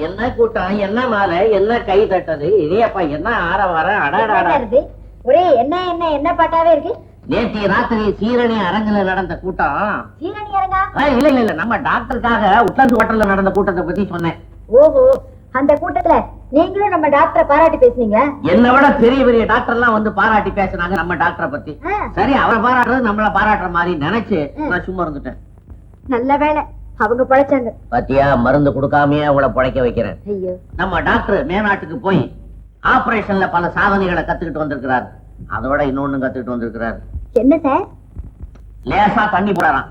என்ன கூட்டம், என்ன மாலை, என்ன கை தட்டது, இதேப்பா என்ன ஆரவாரம், அடாடாடா. ஒரே என்ன என்ன என்ன பாட்டாவே இருக்கு. நேற்று ராத்திரி சீரணி அரங்குல நடந்த கூட்டம். சீரணி அரங்கா? இல்ல இல்ல இல்ல, நம்ம டாக்டருக்காக உட்லாந்து ஹோட்டல்ல நடந்த கூட்டத்தை பத்தி சொன்னேன். ஓஹோ, அந்த கூட்டத்துல நீங்களும் நம்ம டாக்டரை பாராட்டி பேசுனீங்க. என்னை விட பெரிய பெரிய டாக்டர் எல்லாம் வந்து பாராட்டி பேசினாங்க நம்ம டாக்டரை பத்தி. சரி, அவரை பாராட்டுறது நம்மள பாராட்டுற மாதிரி நினைச்சு நான் சும்மா இருந்துட்டேன். நல்ல வேலை, அவங்க பழைச்சாங்க. பாத்தியா, மருந்து கொடுக்காமயே அவளை பழைக்க வைக்கிறேன். நம்ம டாக்டர் மேநாட்டுக்கு போய் ஆபரேஷன்ல பல சாதனைகளை கத்துக்கிட்டு வந்திருக்கிறார். அதோட இன்னொன்னு கத்துக்கிட்டு வந்திருக்கிறார். என்ன சார்? லேசா தண்ணி போடுறாராம்.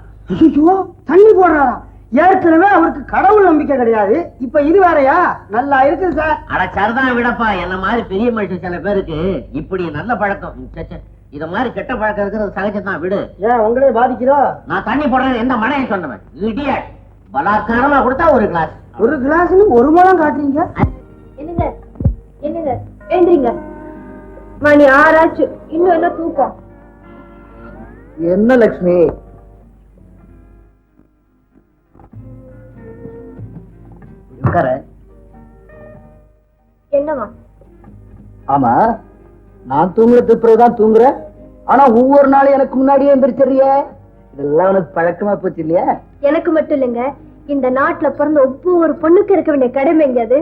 தண்ணி போடுறாராம்? ஏற்கனவே அவருக்கு கடவுள் நம்பிக்கை கிடையாது, இப்ப இது வேறையா? நல்லா இருக்குது சார். அட சரிதான் விடப்பா, என்ன மாதிரி பெரிய மனுஷன் சில பேருக்கு இப்படி நல்ல பழக்கம், இத மாதிரி கெட்ட பழக்கம் இருக்கிறது சகஜம்தான், விடு. ஏன் உங்களே பாதிக்கிறோ? நான் தண்ணி போடுறது எந்த மனையை சொன்னவன்? இடியட், பலாத்காரமா கொடுத்தா ஒரு கிளாஸ் ஒரு முழம் காட்டுறீங்க. என்னங்க என்னங்க, எழுந்திரீங்க. மணி 6 ஆச்சு, இன்னும் என்ன தூக்கம்? என்ன லட்சுமி, என்னவா? ஆமா, நான் தூங்குறதுக்கு பிறகுதான் தூங்குற. ஆனா ஒவ்வொரு நாளும் எனக்கு முன்னாடியே எந்திரிச்சிடுறிய. இதெல்லாம் உனக்கு பழக்கமா போச்சு இல்லையா? எனக்கு மட்டும் இல்லைங்க, இந்த நாட்டுல பிறந்த ஒவ்வொரு பொண்ணுக்கு இருக்க வேண்டிய கடமைங்க அது.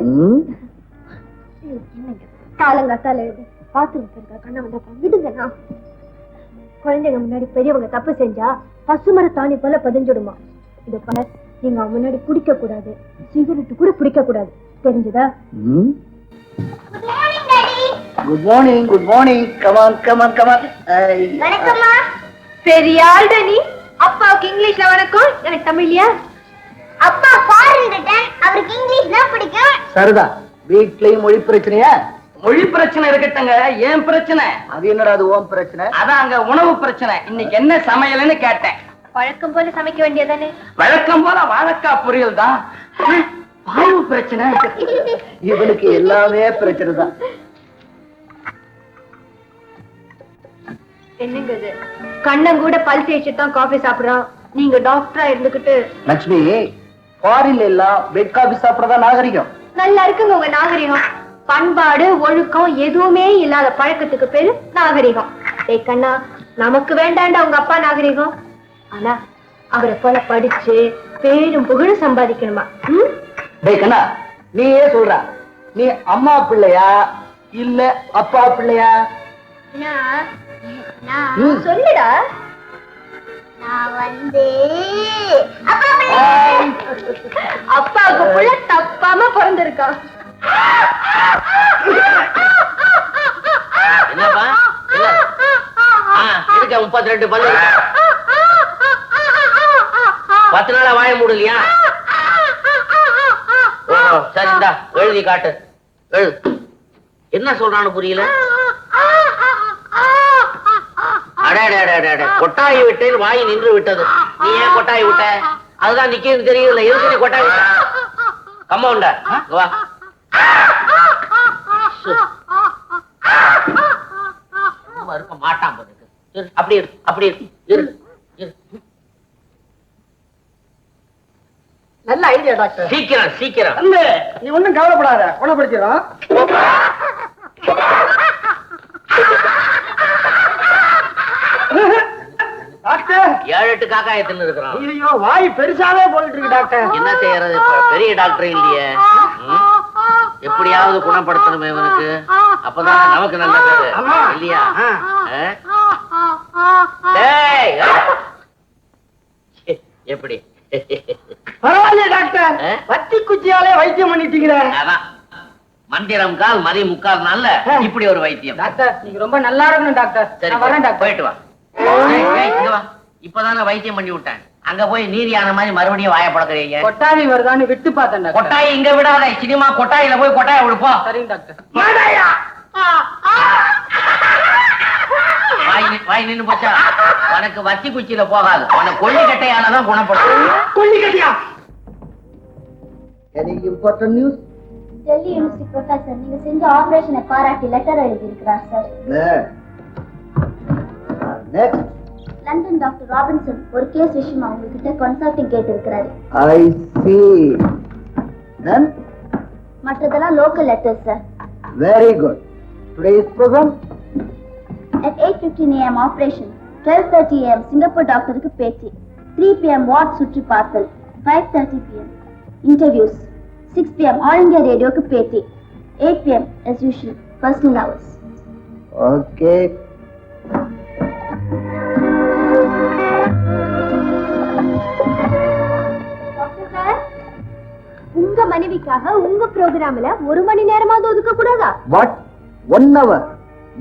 காலங்காத்தால பாத்துருக்கா கண்ண வந்தா விடுங்கண்ணா. குழந்தைங்க முன்னாடி பெரியவங்க தப்பு செஞ்சா பசுமர தாணி போல பதிஞ்சுடுமா. இத பாரு, நீங்க அவங்க முன்னாடி குடிக்க கூடாது, சிகரெட் கூட பிடிக்க கூடாது, தெரிஞ்சுதா? Good morning, good morning. Come on come on come on. வணக்கம்மா. பெரிய ஆள்டா நீ. அப்பாவுக்கு இங்கிலீஷ்ல வணக்கம், எனக்கு தமிழ்லையா? அப்பா ஃபாரின் ரிட்டர்ன், அவருக்கு இங்கிலீஷ் தான் பிடிக்கும். சரிதா, வீட்லயும் மொழி பிரச்சனையா? மொழி பிரச்சனை இருக்கட்டுங்க, ஏன் பிரச்சனை? அது என்னடா அது ஓம் பிரச்சனை? அதான் அங்க உணவு பிரச்சனை. இன்னைக்கு என்ன சமையல்னு கேட்டேன். வழக்கம் போல சமைக்க வேண்டியதானே? வழக்கம் போல வாழைக்காய் பொரியல் தான். வாயு பிரச்சனை. இவனுக்கு எல்லாமே பிரச்சனை தான். என்னங்க இது, கண்ணன் கூட பல் தேய்ச்சிதான் காஃபி சாப்பிடுறான், நீங்க டாக்டரா இருந்துகிட்டு. லட்சுமி, ஃபாரின்ல எல்லாம் பெட் காபி சாப்பிடறதா நாகரிகம். நல்லா இருக்குங்க உங்க நாகரிகம். பண்பாடு ஒழுக்கம் எதுவுமே இல்லாத பழக்கத்துக்கு பேரு நாகரிகம். டேய் கண்ணா, நமக்கு வேண்டாண்டா உங்க அப்பா நாகரிகம். ஆனா அவரை போல படிச்சு பேரும் புகழும் சம்பாதிக்கணுமா? டேய் கண்ணா, நீயே சொல்ற, நீ அம்மா பிள்ளையா இல்ல அப்பா பிள்ளையா? சொல்லுடா. அப்பாவுக்கு புள்ள தப்பாம பிறந்திருக்கான். என்னப்பா 32 பல்லு 10 நாளா வாய மூடலையா? சரி, இந்தா எழுதி காட்டு. எழுது. என்ன சொல்றான்னு புரியல. கொட்டாயி விட்டேன், வாய் நின்று விட்டது. நீ ஏன் கொட்டாயி விட்ட? அதுதான் நிக்கிறது தெரியல. எதுக்கு நீ கொட்டாயி விட்ட? கம்பவுண்ட வா. இருக்க மாட்டான். அப்படி இருக்கு, அப்படி இருக்கு. நல்ல ஐடியா டாக்டர். சீக்கிரம் சீக்கிரம். நீ ஒண்ணும் கவலைப்படாத, குணப்படுத்திடும். டாக்டர், 7-8 காக்காயத்தின்னு இருக்கிறான். ஐயோ, வாய் பெருசாவே போயிட்டு இருக்கு டாக்டர். என்ன செய்யறது, பெரிய டாக்டர் இல்லையே. எப்படியாவது குணப்படுத்தணுமே இவனுக்கு, அப்பதான் நமக்கு நல்ல பேரு இல்லையா? எப்படி பரவாயில்ல டாக்டர், பத்தி குச்சியாலே வைத்தியம் பண்ணிட்டீங்களே. அதான் மந்திரம் கால் மதி முக்கால் நாள்ல இப்படி ஒரு வைத்தியம். டாக்டர், நீங்க ரொம்ப நல்லா இருக்கணும் டாக்டர். சரி, வரேன் டாக்டர். போயிட்டு வா. இப்பதானே வைத்தியம் பண்ணி விட்டேன். அங்க போய் நீரியான மாதிரி மறுபடியும் வாய பழக்கிறீங்க. கொட்டாவி வருதான்னு விட்டு பார்த்தேன் டாக்டர். கொட்டாய் இங்க விடாத, சினிமா கொட்டாயில போய் கொட்டாய விடுப்போம். சரிங்க டாக்டர். வாய் நின்னு போச்சா? உனக்கு வத்தி குச்சியில போகாது, உனக்கு கொல்லிக்கட்டையாலதான் குணப்படும். கொல்லிக்கட்டையா? Any important news? Delhi university professor நீங்க செஞ்ச ஆபரேஷனை பாராட்டி லெட்டர் எழுதி இருக்கிறார் sir. Next. London doctor Robinson ஒரு கேஸ் விஷயமா உங்ககிட்ட கன்சல்டிங் கேட்டு இருக்கிறாரு. I see. Then மற்றதெல்லாம் local letters sir. Very good. Today's program At 8:15 AM operation, 12:30 AM Singapore டாக்டருக்கு பேச்சு, 3 PM வார்ட் சுற்றி பார்த்தல், 5:30 PM interviews, 6 PM all India ரேடியோக்கு பேட்டி, 8 PM as usual personal hours. Okay. உங்க மனைவிக்காக உங்க ப்ரோகிராம்ல 1 மணி நேரமாவது ஒதுக்க கூடாதா? வாட்? 1 hour?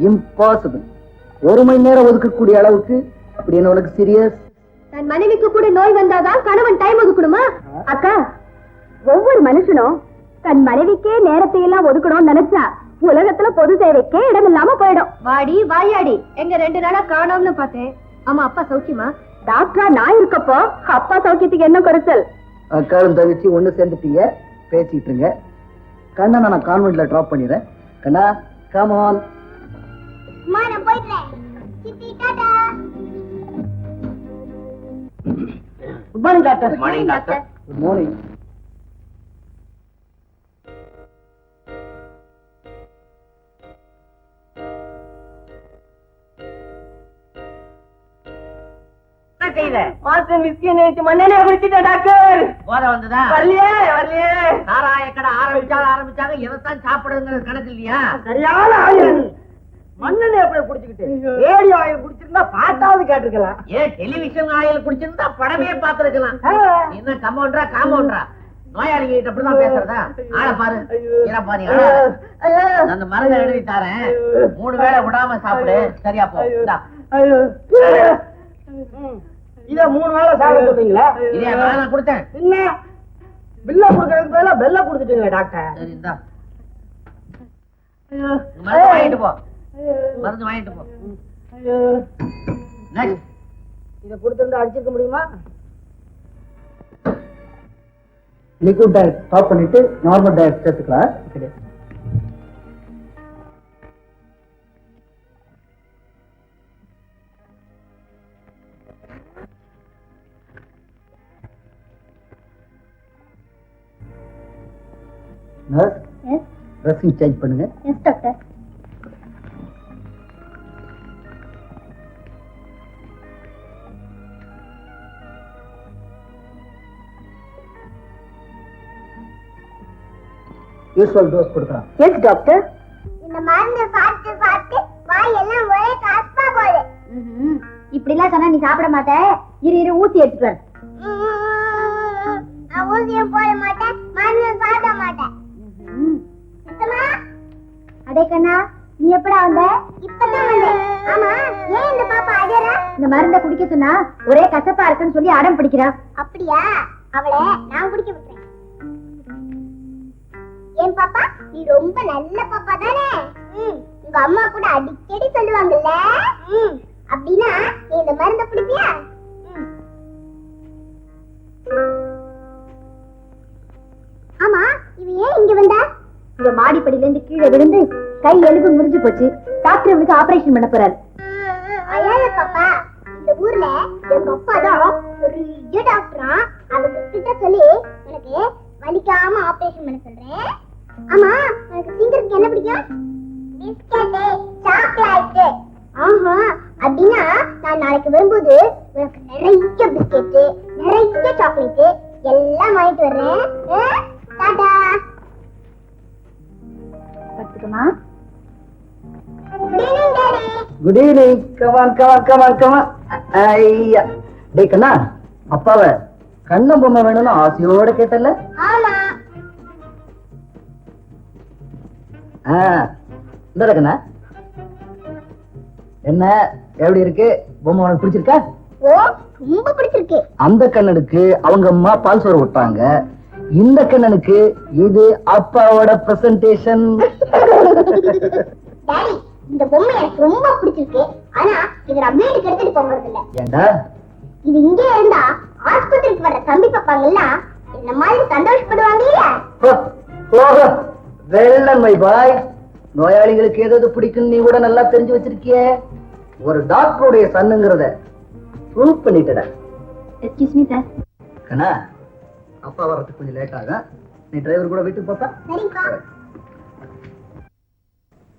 இம்பாசிபிள். 1 மணி நேரம் ஒதுக்கக்கூடிய அளவுக்கு அப்படி என்ன உனக்கு சீரியஸ்? தன் மனைவிக்கு கூட நோய் வந்தாதான் கணவன் டைம் ஒதுக்கணுமா? அக்கா, ஒவ்வொரு மனுஷனும் தன் மனைவிக்கே நேரத்தை எல்லாம் ஒதுக்கணும்னு நினைச்சா உலகத்துல பொது சேவைக்கே இடம் இல்லாம போயிடும். வாடி வாயாடி, எங்க 2 நாளா காணோம்னு பார்த்தேன். ஆமா, அப்பா சௌக்கியமா? டாக்டரா நான் இருக்கப்போ அப்பா சௌக்கியத்துக்கு என்ன குறைச்சல்? அக்காரும் தங்கச்சி ஒண்ணு சேர்ந்துட்டீங்க, பேசிட்டு இருங்க. கண்ணா நான் கான்வென்ட்ல டிராப் பண்ணிடுறேன். கண்ணா கம் ஆன். நான் போயிடுறேன். சித்தி Tata. Good morning doctor. Morning doctor. Good morning. Master whisky நேத்து மண்ணெண்ணெய் குடிச்சிட்டேன் டாக்டர். போத வந்ததா? வரலையே வரலையே. சாராய கடை ஆரம்பிச்சாங்க எதைத்தான் சாப்பிடுங்கிறது கணக்கு இல்லையா? சரியான ஆயில். மண்ணெண்ணெய் எப்படி குடிச்சுக்கிட்டு ரேடியோ ஆயில் குடிச்சிருந்தா பாட்டாவது கேட்டிருக்கலாம். ஏன் டெலிவிஷன் ஆயில் குடிச்சிருந்தா படமே பார்த்திருக்கலாம். என்ன காம்பவுண்டரா நோயாளி கிட்ட அப்படிதான் பேசுறதா? ஆள பாரு, ஏறப்பா நீ அந்த மருந்து எழுதி தரேன், 3 வேளை விடாம சாப்பிடு, சரியா போ. இத 3 வேளை சாப்பிட சொல்றீங்களா? இதே நான் கொடுத்தேன். என்ன பில்ல குடுக்கறதுக்கு பதிலா பெல்ல குடுத்துட்டீங்களா டாக்டர்? சரி இந்தா மருந்து வாங்கிட்டு போ. நெக்ஸ்ட் இத கொடுத்திருந்தா அடிச்சிருக்க முடியுமா? லிக்விட் டயட் ஸ்டாப் பண்ணிட்டு நார்மல் டயட் சேர்த்துக்கலாம். நர்ஸ், ட்ரெஸ்ஸிங் சேஞ்ச் பண்ணுங்க. Yes doctor. யூசுவல் டோஸ் கொடுக்கலாம். Yes doctor. இந்த மருந்து சாப்பிட்டு வாய் எல்லாம் ஒரே கசப்பா போகுது. இப்படி எல்லாம் சொன்னா நீ சாப்பிட மாட்ட. இரு ஊசி எடுத்துட்டு வர. நான் ஊசியும் போட மாட்டேன், மருந்து சாப்பிட மாட்டேன். அடே கண்ணா, நீ எப்படா வந்த? இப்பதான் வந்தேன். ஆமா, ஏன் இந்த பாப்பா அழறா? இந்த மருந்தை குடிக்க சொன்னா ஒரே கசப்பா இருக்குன்னு சொல்லி அடம் பிடிக்கிறா. அப்படியா? அவளை நான் குடிக்க விட்டுறேன். ஏன் பாப்பா, நீ ரொம்ப நல்ல பாப்பா தானே? உங்க அம்மா கூட அடிக்கடி சொல்லுவாங்கல்ல. அப்படின்னா நீ இந்த மருந்தை குடிப்பியா? ஆமா, இவ ஏன் இங்க வந்தா? இவ மாடிப்படியில இருந்து கீழே விழுந்து கை எலும்பு முறிஞ்சு போச்சு. டாக்டர் இவனுக்கு ஆபரேஷன் பண்ண போறாரு. அழாத பாப்பா, இந்த ஊர்ல எங்க அப்பா தான் பெரிய டாக்டரா. அவங்க கிட்ட சொல்லி உனக்கு வலிக்காம ஆபரேஷன் பண்ண சொல்றேன். ஆமா, உனக்கு சீக்கிரத்துக்கு என்ன பிடிக்கும்? Biscuit, chocolate. ஆஹா, அப்படின்னா நான் நாளைக்கு வரும்போது உனக்கு நிறைய பிஸ்கெட், நிறைய சாக்லேட் எல்லாம் வாங்கிட்டு வர்றேன். டாடா. படுத்துக்கமா. Good evening daddy. Good evening. Come on. ஐயா, டேய் கண்ணா, அப்பாவை கண்ணம் பொம்மை வேணும்னு ஆசையோட கேட்டல. ஆமா. இந்த கண்ணா, என்ன எப்படி இருக்கு பொம்மை? உனக்கு பிடிச்சிருக்கா? ஓ, ரொம்ப பிடிச்சிருக்கு. அந்த கண்ணனுக்கு அவங்க அம்மா பால் சோறு விட்டாங்க. இந்த கண்ணனுக்கு இது அப்பாவோட பிரசன்டேஷன். டாடி, இந்த பொம்மை எனக்கு ரொம்ப பிடிச்சிருக்கு. ஆனா இத நான் வீட்டுக்கு எடுத்துட்டு போகிறது இல்ல. ஏண்டா? இது இங்கே இருந்தா ஆஸ்பத்திரிக்கு வர தம்பி பாப்பாங்கல்ல, என்ன மாதிரி சந்தோஷப்படுவாங்க இல்லையா? Well done my boy. நோயாளிகளுக்கு ஏதாவது பிடிக்கும் நீ கூட நல்லா தெரிஞ்சு வச்சிருக்கிய. ஒரு டாக்டருடைய சன்னுங்கிறத ப்ரூவ் பண்ணிட்டடா. Excuse me sir. கண்ணா, அப்பா வர்றதுக்கு கொஞ்சம் லேட் ஆகும். நீ டிரைவர் கூட வீட்டுக்கு போப்பா. சரிப்பா.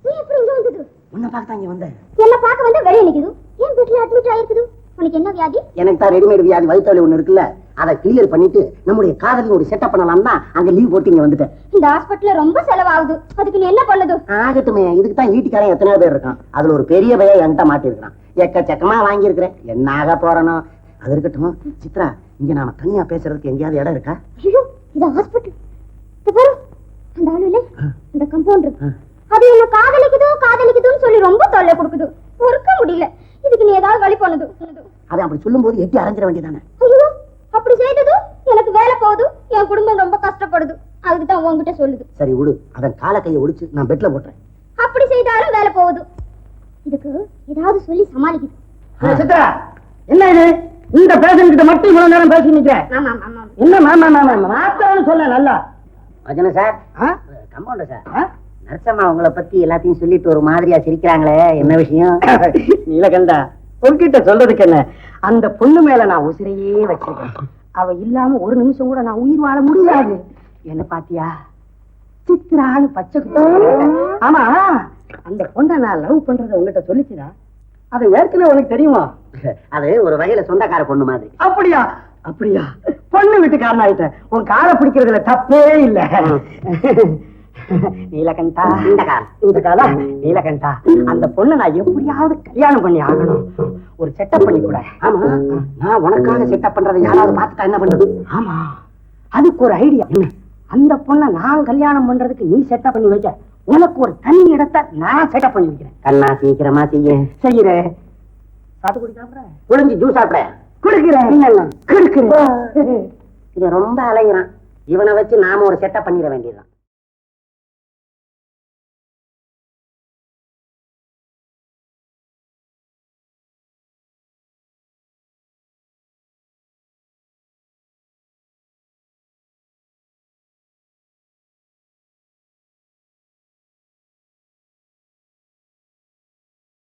நீ எப்படி இங்க வந்தது? உன்னை பார்த்து இங்க வந்தேன். என்ன பார்க்க வந்து வெளியே நிக்குது. ஏன் வீட்டுல அட்மிட் ஆயிருக்குது? உனக்கு என்ன வியாதி? எனக்கு தான் ரெடிமேட் வியாதி வயிற்றுவலி ஒண்ணு இருக்குல்ல, அதை கிளியர் பண்ணிட்டு நம்முடைய காதலி ஒரு செட்டப் பண்ணலாம் தான் அங்க லீவ் போட்டு இங்க வந்துட்டேன். இந்த ஹாஸ்பிடல்ல ரொம்ப செலவாகுது. அதுக்கு நீ என்ன பண்ணுது? ஆகட்டுமே, இதுக்கு தான் ஈட்டிக்காரன் எத்தனை பேர் இருக்கான். அதுல ஒரு பெரிய பையன் என்கிட்ட மாட்டிருக்கான். எக்கச்சக்கமா வாங்கி இருக்கிறேன். என்ன ஆக போறனோ அது இருக்கட்டும். சித்ரா, இங்க நாம தனியா பேசுறதுக்கு எங்கேயாவது இடம் இருக்கா? ஐயோ, இது ஹாஸ்பிடல். இது பாரு, அந்த ஆளு இல்ல, அந்த கம்பவுண்டர், அது என்ன காதலிக்குதுன்னு சொல்லி ரொம்ப தொல்லை கொடுக்குது. பொறுக்க முடியல. இதுக்கு நீ ஏதாவது வழி பண்ணுது. அதை அப்படி சொல்லும் போது எட்டி அரைஞ்சிட வேண்டியதானே. ஐயோ, அப்படி செய்தது எனக்கு வேலை போகுது, என் குடும்பம் ரொம்ப கஷ்டப்படுது. அதுக்கு தான் உங்ககிட்ட சொல்லுது. சரி விடு, அதன் கால கையை ஒடிச்சு நான் பெட்ல போட்டுறேன். அப்படி செய்தாலும் வேலை போகுது. இதுக்கு ஏதாவது சொல்லி சமாளிக்குது. சித்ரா, என்ன இது? இந்த பேஷண்ட் கிட்ட மட்டும் இவ்வளவு நேரம் பேசி நிக்கிறேன். என்ன மாத்திரம் சொல்ல நல்லா. அஜன சார், கம்பவுண்டர் சார், நரசம்மா உங்களை பத்தி எல்லாத்தையும் சொல்லிட்டு ஒரு மாதிரியா சிரிக்கிறாங்களே, என்ன விஷயம்? நீலகண்டா, உன்கிட்ட சொல்றதுக்கு என்ன, அந்த பொண்ணு மேல நான் உசிரையே வச்சிருக்கேன். அவ இல்லாம ஒரு நிமிஷம் கூட நான் உயிர் வாழ முடியாது. என்ன பாத்தியா, சித்ரான்னு பச்சை குத்தி. ஆமா, அந்த பொண்ணை நான் லவ் பண்றத உங்ககிட்ட சொல்லிச்சுடா. அது ஏற்கனவே உனக்கு தெரியுமா? அது ஒரு வகையில சொந்தக்கார பொண்ணு மாதிரி. அப்படியா? அப்படியா? பொண்ணு வீட்டுக்காரன் ஆயிட்டேன். உன் காலை பிடிக்கிறதுல தப்பே இல்ல. நீலகண்டா, இந்த கால நீலகண்டா, அந்த பொண்ணை நான் எப்படியாவது கல்யாணம் பண்ணி ஆகணும். ஒரு செட்டப் பண்ணி கூட. ஆமா, நான் உனக்காக செட்டப் பண்றதை யாராவது பார்த்துட்டா என்ன பண்றது? ஆமா, அதுக்கு ஒரு ஐடியா. அந்த பொண்ணை நான் கல்யாணம் பண்றதுக்கு நீ செட்டப் பண்ணி வைக்க, உனக்கு ஒரு தனி இடத்தை நான் செட்டப் பண்ணி வைக்கிறேன். கண்ணா, சீக்கிரமா செய்யறேன். சாத்துக்குடி சாப்பிடுறேன், புளிஞ்சு ஜூஸ் சாப்பிடுறேன், குடுக்கிறேன். இவன் ரொம்ப அலைகிறான். இவனை வச்சு நாம ஒரு செட்டப் பண்ணிட வேண்டியதுதான்.